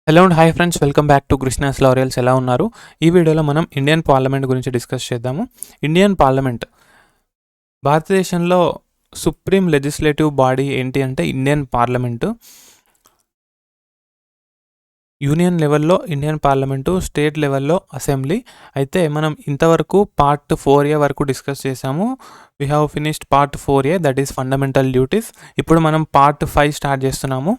Hello and hi friends, welcome back to Krishna's laurels. ఎలా ఉన్నారు? ఈ వీడియోలో మనం ఇండియన్ పార్లమెంట్ గురించి డిస్కస్ చేద్దాము. ఇండియన్ పార్లమెంట్ భారతదేశంలో సుప్రీం లెజిస్లేటివ్ బాడీ ఏంటి అంటే ఇండియన్ పార్లమెంటు. యూనియన్ లెవెల్లో ఇండియన్ పార్లమెంటు, స్టేట్ లెవెల్లో అసెంబ్లీ. అయితే మనం ఇంతవరకు పార్ట్ 4A వరకు డిస్కస్ చేసాము. We have finished part 4A, that is fundamental duties. ఇప్పుడు మనం పార్ట్ 5 స్టార్ట్ చేస్తున్నాము.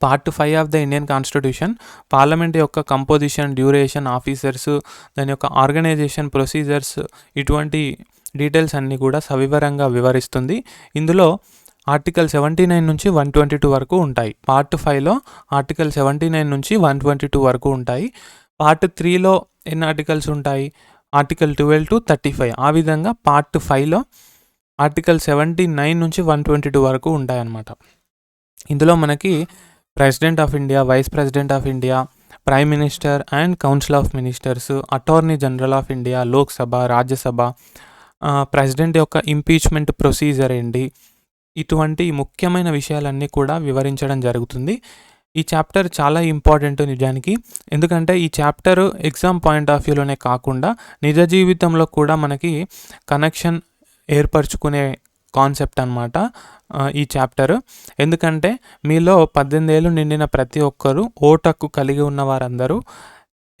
Part 5 of the Indian constitution parliament యొక్క కంపోజిషన్, డ్యూరేషన్, ఆఫీసర్స్, దాని యొక్క ఆర్గనైజేషన్, ప్రొసీజర్స్, ఇటువంటి డీటెయిల్స్ అన్నీ కూడా సవివరంగా వివరిస్తుంది. ఇందులో ఆర్టికల్ 79 నుంచి 122 వరకు ఉంటాయి. పార్ట్ 5లో ఆర్టికల్ 79 నుంచి 122 వరకు ఉంటాయి. పార్ట్ 3లో ఎన్ని ఆర్టికల్స్ ఉంటాయి? Article 12 to 35. ఆ విధంగా పార్ట్ 5లో ఆర్టికల్ 79 నుంచి 122 వరకు ఉంటాయి అన్నమాట. ఇందులో మనకి president of India, vice president of India, prime minister and council of ministers, attorney general of India, Lok Sabha, Rajya Sabha, president యొక్క ఇంపీచ్మెంట్ ప్రొసీజర్ ఏంటి, ఇటువంటి ముఖ్యమైన విషయాలన్నీ కూడా వివరించడం జరుగుతుంది. ఈ చాప్టర్ చాలా ఇంపార్టెంట్ నిజానికి. ఎందుకంటే ఈ చాప్టర్ ఎగ్జామ్ పాయింట్ ఆఫ్ వ్యూలోనే కాకుండా నిజ జీవితంలో కూడా మనకి కనెక్షన్ ఏర్పరచుకునే కాన్సెప్ట్ అనమాట ఈ చాప్టర్. ఎందుకంటే మీలో 18 ఏళ్ళు నిండిన ప్రతి ఒక్కరూ ఓటు హక్కు కలిగి ఉన్న వారందరూ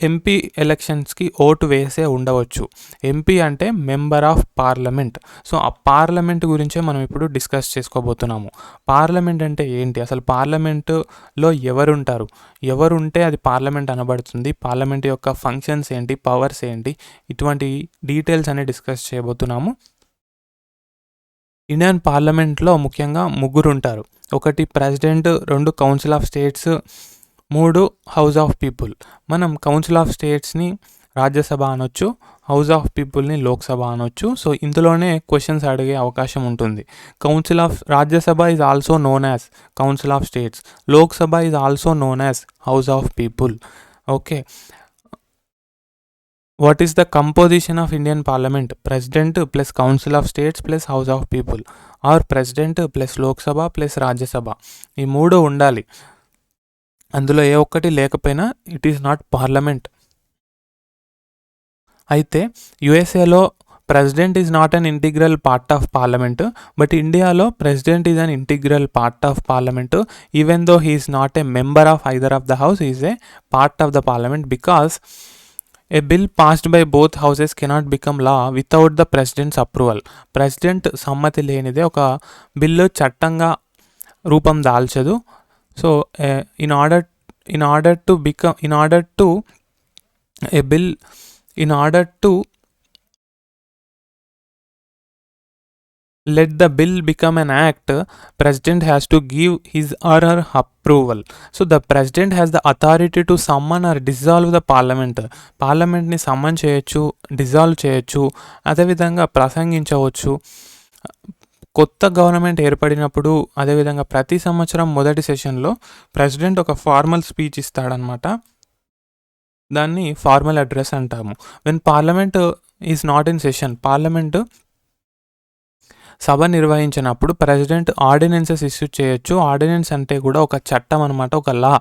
ఎంపీ ఎలక్షన్స్కి ఓటు వేసే ఉండవచ్చు. ఎంపీ అంటే మెంబర్ ఆఫ్ పార్లమెంట్. సో ఆ పార్లమెంట్ గురించే మనం ఇప్పుడు డిస్కస్ చేసుకోబోతున్నాము. పార్లమెంట్ అంటే ఏంటి, అసలు పార్లమెంటులో ఎవరుంటారు, ఎవరుంటే అది పార్లమెంట్ అనబడుతుంది, పార్లమెంట్ యొక్క ఫంక్షన్స్ ఏంటి, పవర్స్ ఏంటి, ఇటువంటి డీటెయిల్స్ అన్ని డిస్కస్ చేయబోతున్నాము. ఇండియన్ పార్లమెంట్లో ముఖ్యంగా ముగ్గురు ఉంటారు. ఒకటి president, 2 council of states, 3 house of people. మనం కౌన్సిల్ ఆఫ్ స్టేట్స్ని రాజ్యసభ అనొచ్చు, హౌస్ ఆఫ్ పీపుల్ని లోక్సభ అనొచ్చు. సో ఇందులోనే క్వశ్చన్స్ అడిగే అవకాశం ఉంటుంది. Council of Rajya Sabha is also known as council of states, Lok Sabha is also known as house of people. Okay, what is the composition of Indian Parliament? President plus Council of States plus House of People, or President plus Lok Sabha plus Rajya Sabha. ఈ మూడు ఉండాలి. అందులో ఏ ఒక్కటి లేకపోయినా it is not parliament. అయితే యుఎస్ఏలో president is not an integral part of parliament, but ఇండియాలో president is an integral part of parliament. Even though he is not a member of either of the house, is a part of the parliament because a bill passed by both houses cannot become law without the president's approval. President సమ్మతి లేనిదే ఒక బిల్లు చట్టంగా రూపం దాల్చదు. So in order to let the bill become an act, president has to give his or her approval. So the president has the authority to summon or dissolve the parliament. పార్లమెంట్ని summon చేయొచ్చు, dissolve చేయొచ్చు, అదేవిధంగా ప్రసంగించవచ్చు. కొత్త government ఏర్పడినప్పుడు, అదేవిధంగా ప్రతి సంవత్సరం మొదటి సెషన్లో ప్రెసిడెంట్ ఒక ఫార్మల్ స్పీచ్ ఇస్తాడనమాట. దాన్ని ఫార్మల్ అడ్రస్ అంటాము. When parliament is not in session, parliament సభ నిర్వహించినప్పుడు ప్రెసిడెంట్ ఆర్డినెన్సెస్ ఇష్యూ చేయొచ్చు. ఆర్డినెన్స్ అంటే కూడా ఒక చట్టం అనమాట, ఒక లా.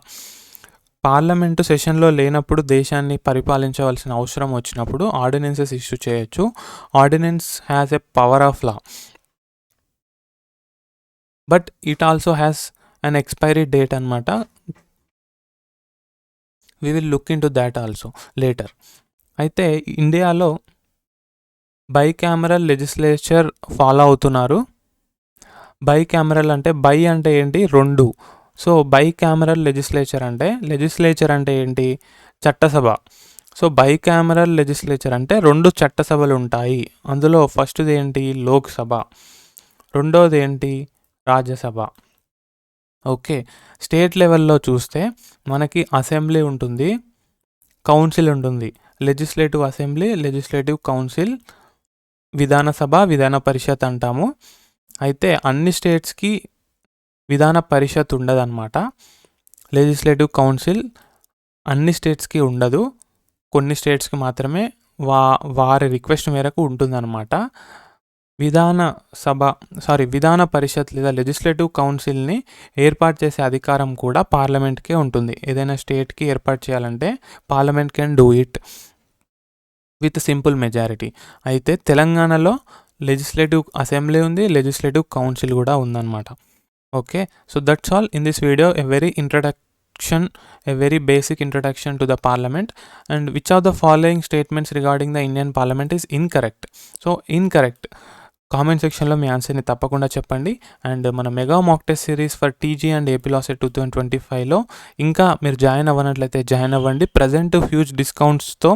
పార్లమెంటు సెషన్లో లేనప్పుడు, దేశాన్ని పరిపాలించవలసిన అవసరం వచ్చినప్పుడు ఆర్డినెన్సెస్ ఇష్యూ చేయొచ్చు. Ordinance has a power of law, but it also has an expiry date అనమాట. We will look into that also later. అయితే ఇండియాలో బైకామరల్ లెజిస్లేచర్ ఫాలో అవుతున్నారు. బైకామరల్ అంటే అంటే ఏంటి, 2. సో బైకామరల్ లెజిస్లేచర్ అంటే ఏంటి, చట్టసభ. సో బైకామరల్ లెజిస్లేచర్ అంటే 2 చట్టసభలు ఉంటాయి. అందులో ఫస్ట్ది ఏంటి, లోక్సభ, రెండోది ఏంటి, రాజ్యసభ. ఓకే, స్టేట్ లెవెల్లో చూస్తే మనకి అసెంబ్లీ ఉంటుంది, కౌన్సిల్ ఉంటుంది. Legislative assembly, legislative council, Vidhan Sabha, విధాన పరిషత్ అంటాము. అయితే అన్ని స్టేట్స్కి విధాన పరిషత్ ఉండదన్నమాట. లెజిస్లేటివ్ కౌన్సిల్ అన్ని స్టేట్స్కి ఉండదు, కొన్ని స్టేట్స్కి మాత్రమే వారి రిక్వెస్ట్ మేరకు ఉంటుందన్నమాట. విధాన పరిషత్ లేదా లెజిస్లేటివ్ కౌన్సిల్ని ఏర్పాటు చేసే అధికారం కూడా పార్లమెంట్కే ఉంటుంది. ఏదైనా స్టేట్కి ఏర్పాటు చేయాలంటే parliament can do it with simple majority. అయితే తెలంగాణలో లెజిస్లేటివ్ అసెంబ్లీ ఉంది, లెజిస్లేటివ్ కౌన్సిల్ కూడా ఉందన్నమాట. Okay, so that's all in this video. A very basic introduction to the parliament, and which of the following statements regarding the Indian parliament is incorrect. So incorrect comment సెక్షన్లో మీ ఆన్సర్ని తప్పకుండా చెప్పండి. And మన mega mock test series for TG and AP law CET 2025లో ఇంకా మీరు join అవ్వనట్లయితే జాయిన్ అవ్వండి. ప్రజెంట్ హ్యూజ్ డిస్కౌంట్స్తో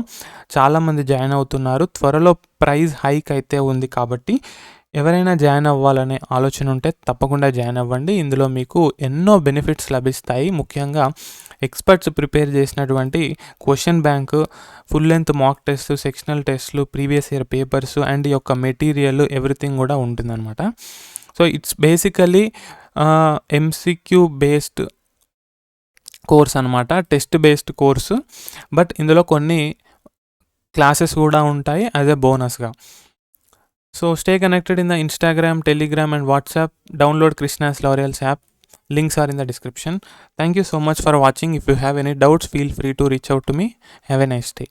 చాలామంది జాయిన్ అవుతున్నారు. త్వరలో ప్రైస్ హైక్ అయితే ఉంది కాబట్టి ఎవరైనా జాయిన్ అవ్వాలనే ఆలోచన ఉంటే తప్పకుండా జాయిన్ అవ్వండి. ఇందులో మీకు ఎన్నో బెనిఫిట్స్ లభిస్తాయి. ముఖ్యంగా ఎక్స్పర్ట్స్ ప్రిపేర్ చేసినటువంటి question bank, full length mock test, sectional టెస్ట్లు, ప్రీవియస్ ఇయర్ పేపర్స్ అండ్ ఈ యొక్క మెటీరియల్ ఎవ్రీథింగ్ కూడా ఉంటుందన్నమాట. So it's basically MCQ based course అనమాట, టెస్ట్ బేస్డ్ కోర్సు. బట్ ఇందులో కొన్ని క్లాసెస్ కూడా ఉంటాయి యాజ్ ఎ బోనస్గా. So stay connected in the Instagram, Telegram and WhatsApp. Download Krishna's L'Oreal's app. Links are in the description. Thank you so much for watching. If you have any doubts, feel free to reach out to me. Have a nice day.